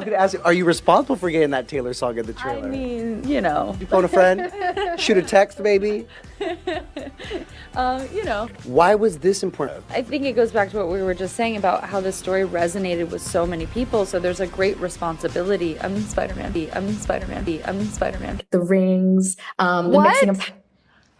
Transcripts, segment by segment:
I'm gonna ask you, are you responsible for getting that Taylor song in the trailer? I mean, you know. You phone a friend? Shoot a text, maybe? You know. Why was this important? I think it goes back to what we were just saying about how the story resonated with so many people. So there's a great responsibility. I'm Spider-Man. I'm Spider-Man. I'm Spider-Man. The rings, the mixing of...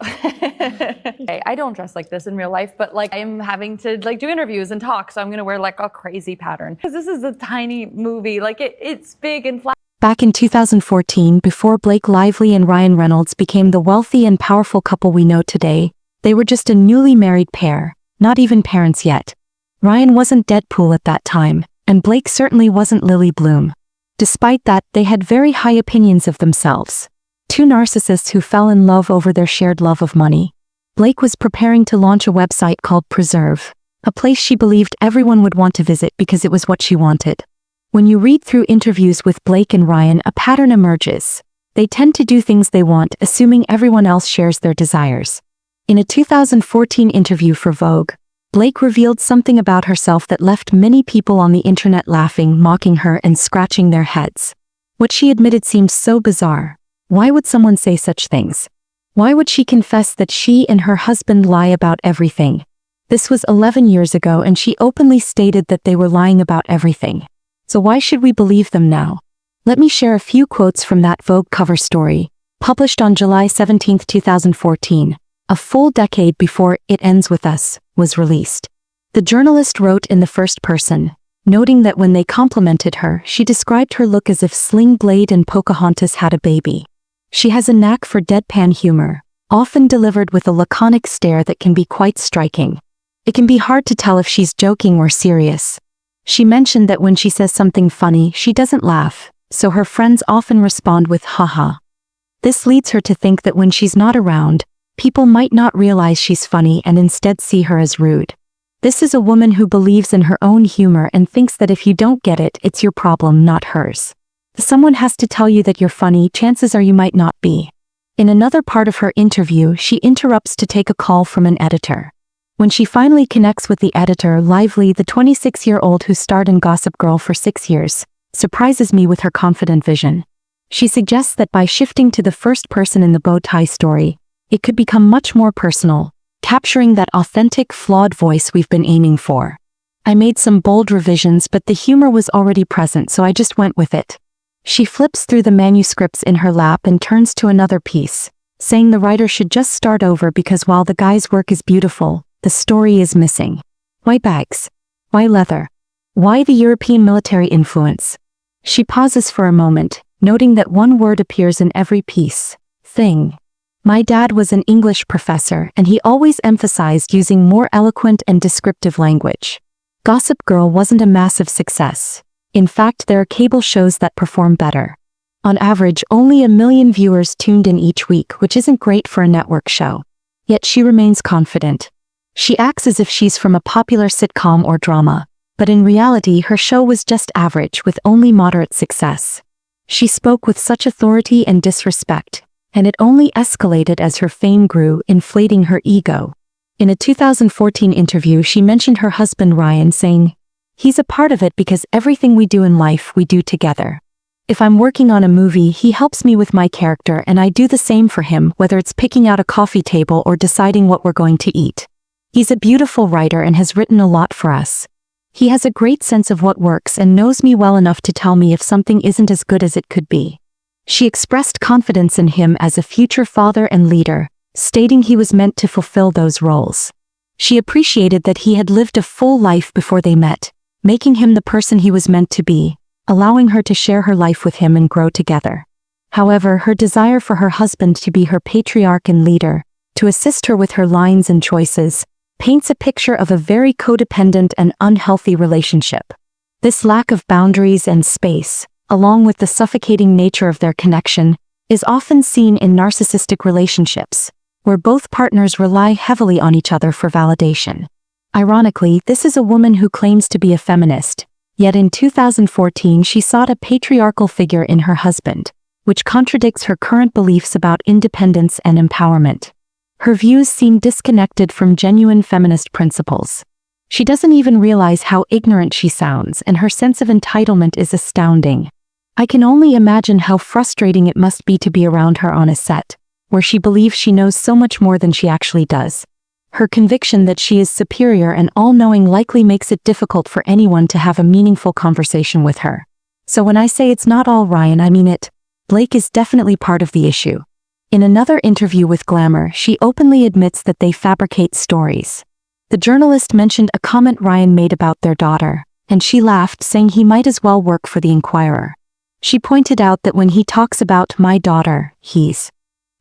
I don't dress like this in real life, but like I'm having to like do interviews and talk, so I'm gonna wear like a crazy pattern because this is a tiny movie. Like it's big and flat. Back in 2014, before Blake Lively and Ryan Reynolds became the wealthy and powerful couple we know today, they were just a newly married pair, not even parents yet. Ryan wasn't Deadpool at that time, and Blake certainly wasn't Lily Bloom. Despite that, they had very high opinions of themselves. Two narcissists who fell in love over their shared love of money. Blake was preparing to launch a website called Preserve, a place she believed everyone would want to visit because it was what she wanted. When you read through interviews with Blake and Ryan, a pattern emerges. They tend to do things they want, assuming everyone else shares their desires. In a 2014 interview for Vogue, Blake revealed something about herself that left many people on the internet laughing, mocking her, and scratching their heads. What she admitted seemed so bizarre. Why would someone say such things? Why would she confess that she and her husband lie about everything? This was 11 years ago, and she openly stated that they were lying about everything. So why should we believe them now? Let me share a few quotes from that Vogue cover story, published on July 17, 2014, a full decade before It Ends With Us was released. The journalist wrote in the first person, noting that when they complimented her, she described her look as if Sling Blade and Pocahontas had a baby. She has a knack for deadpan humor, often delivered with a laconic stare that can be quite striking. It can be hard to tell if she's joking or serious. She mentioned that when she says something funny, she doesn't laugh, so her friends often respond with haha. This leads her to think that when she's not around, people might not realize she's funny and instead see her as rude. This is a woman who believes in her own humor and thinks that if you don't get it, it's your problem, not hers. If someone has to tell you that you're funny, chances are you might not be. In another part of her interview, she interrupts to take a call from an editor. When she finally connects with the editor, Lively, the 26-year-old who starred in Gossip Girl for 6 years, surprises me with her confident vision. She suggests that by shifting to the first person in the bow tie story, it could become much more personal, capturing that authentic, flawed voice we've been aiming for. I made some bold revisions, but the humor was already present, so I just went with it. She flips through the manuscripts in her lap and turns to another piece, saying the writer should just start over because while the guy's work is beautiful, the story is missing. Why bags? Why leather? Why the European military influence? She pauses for a moment, noting that one word appears in every piece: thing. My dad was an English professor, and he always emphasized using more eloquent and descriptive language. Gossip Girl wasn't a massive success. In fact, there are cable shows that perform better. On average, only 1 million viewers tuned in each week, which isn't great for a network show. Yet she remains confident. She acts as if she's from a popular sitcom or drama, but in reality, her show was just average with only moderate success. She spoke with such authority and disrespect, and it only escalated as her fame grew, inflating her ego. In a 2014 interview, she mentioned her husband Ryan, saying, "He's a part of it because everything we do in life we do together. If I'm working on a movie, he helps me with my character, and I do the same for him, whether it's picking out a coffee table or deciding what we're going to eat. He's a beautiful writer and has written a lot for us. He has a great sense of what works and knows me well enough to tell me if something isn't as good as it could be." She expressed confidence in him as a future father and leader, stating he was meant to fulfill those roles. She appreciated that he had lived a full life before they met, making him the person he was meant to be, allowing her to share her life with him and grow together. However, her desire for her husband to be her patriarch and leader, to assist her with her lines and choices, paints a picture of a very codependent and unhealthy relationship. This lack of boundaries and space, along with the suffocating nature of their connection, is often seen in narcissistic relationships, where both partners rely heavily on each other for validation. Ironically, this is a woman who claims to be a feminist, yet in 2014 she sought a patriarchal figure in her husband, which contradicts her current beliefs about independence and empowerment. Her views seem disconnected from genuine feminist principles. She doesn't even realize how ignorant she sounds, and her sense of entitlement is astounding. I can only imagine how frustrating it must be to be around her on a set, where she believes she knows so much more than she actually does. Her conviction that she is superior and all-knowing likely makes it difficult for anyone to have a meaningful conversation with her. So when I say it's not all Ryan, I mean it. Blake is definitely part of the issue. In another interview with Glamour, she openly admits that they fabricate stories. The journalist mentioned a comment Ryan made about their daughter, and she laughed, saying he might as well work for the Inquirer. She pointed out that when he talks about my daughter, he's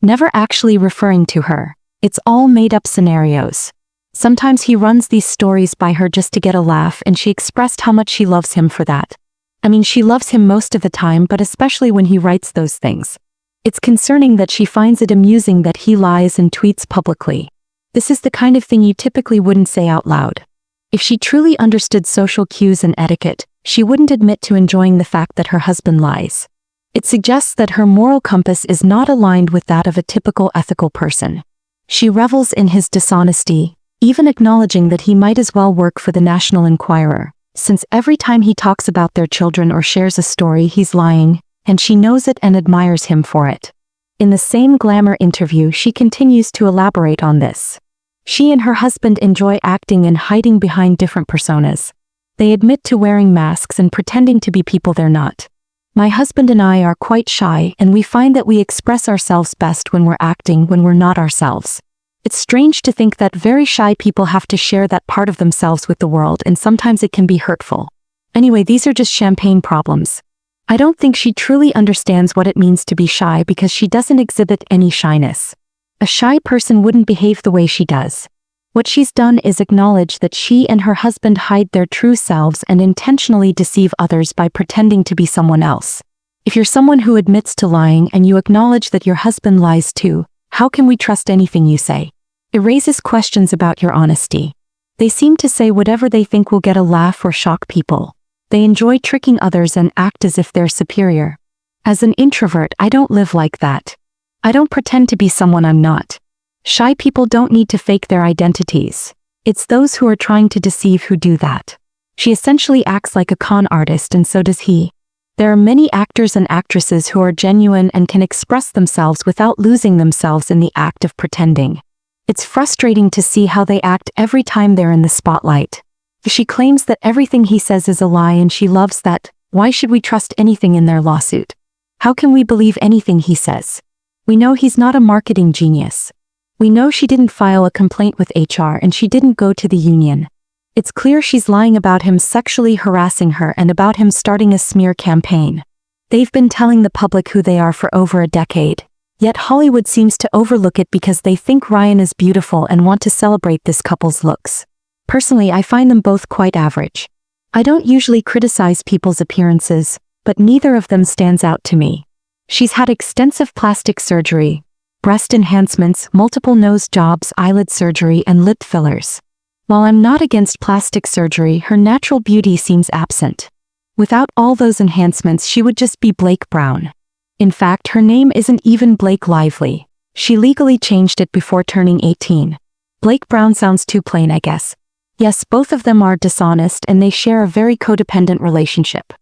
never actually referring to her. It's all made-up scenarios. Sometimes he runs these stories by her just to get a laugh, and she expressed how much she loves him for that. I mean, she loves him most of the time, but especially when he writes those things. It's concerning that she finds it amusing that he lies and tweets publicly. This is the kind of thing you typically wouldn't say out loud. If she truly understood social cues and etiquette, she wouldn't admit to enjoying the fact that her husband lies. It suggests that her moral compass is not aligned with that of a typical ethical person. She revels in his dishonesty, even acknowledging that he might as well work for the National Enquirer, since every time he talks about their children or shares a story he's lying, and she knows it and admires him for it. In the same Glamour interview, she continues to elaborate on this. She and her husband enjoy acting and hiding behind different personas. They admit to wearing masks and pretending to be people they're not. My husband and I are quite shy, and we find that we express ourselves best when we're acting when we're not ourselves. It's strange to think that very shy people have to share that part of themselves with the world, and sometimes it can be hurtful. Anyway, these are just champagne problems. I don't think she truly understands what it means to be shy because she doesn't exhibit any shyness. A shy person wouldn't behave the way she does. What she's done is acknowledge that she and her husband hide their true selves and intentionally deceive others by pretending to be someone else. If you're someone who admits to lying and you acknowledge that your husband lies too, how can we trust anything you say? It raises questions about your honesty. They seem to say whatever they think will get a laugh or shock people. They enjoy tricking others and act as if they're superior. As an introvert, I don't live like that. I don't pretend to be someone I'm not. Shy people don't need to fake their identities. It's those who are trying to deceive who do that. She essentially acts like a con artist, and so does he. There are many actors and actresses who are genuine and can express themselves without losing themselves in the act of pretending. It's frustrating to see how they act every time they're in the spotlight. She claims that everything he says is a lie and she loves that. Why should we trust anything in their lawsuit? How can we believe anything he says? We know he's not a marketing genius. We know she didn't file a complaint with HR and she didn't go to the union. It's clear she's lying about him sexually harassing her and about him starting a smear campaign. They've been telling the public who they are for over a decade. Yet Hollywood seems to overlook it because they think Ryan is beautiful and want to celebrate this couple's looks. Personally, I find them both quite average. I don't usually criticize people's appearances, but neither of them stands out to me. She's had extensive plastic surgery, breast enhancements, multiple nose jobs, eyelid surgery, and lip fillers. While I'm not against plastic surgery, her natural beauty seems absent. Without all those enhancements, she would just be Blake Brown. In fact, her name isn't even Blake Lively. She legally changed it before turning 18. Blake Brown sounds too plain, I guess. Yes, both of them are dishonest and they share a very codependent relationship.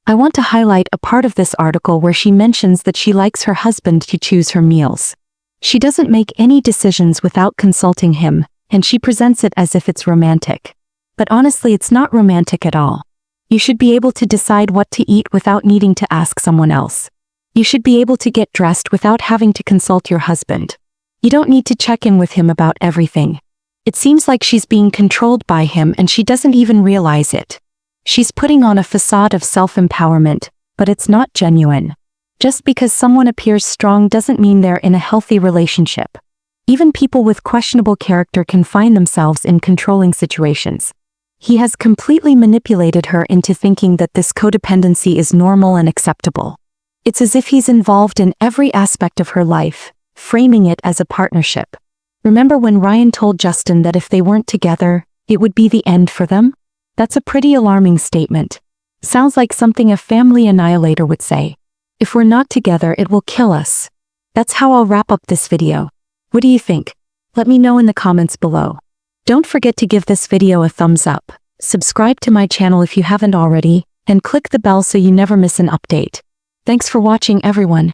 I want to highlight a part of this article where she mentions that she likes her husband to choose her meals. She doesn't make any decisions without consulting him, and she presents it as if it's romantic. But honestly, it's not romantic at all. You should be able to decide what to eat without needing to ask someone else. You should be able to get dressed without having to consult your husband. You don't need to check in with him about everything. It seems like she's being controlled by him and she doesn't even realize it. She's putting on a facade of self-empowerment, but it's not genuine. Just because someone appears strong doesn't mean they're in a healthy relationship. Even people with questionable character can find themselves in controlling situations. He has completely manipulated her into thinking that this codependency is normal and acceptable. It's as if he's involved in every aspect of her life, framing it as a partnership. Remember when Ryan told Justin that if they weren't together, it would be the end for them? That's a pretty alarming statement. Sounds like something a family annihilator would say. If we're not together, it will kill us. That's how I'll wrap up this video. What do you think? Let me know in the comments below. Don't forget to give this video a thumbs up, subscribe to my channel if you haven't already, and click the bell so you never miss an update. Thanks for watching everyone.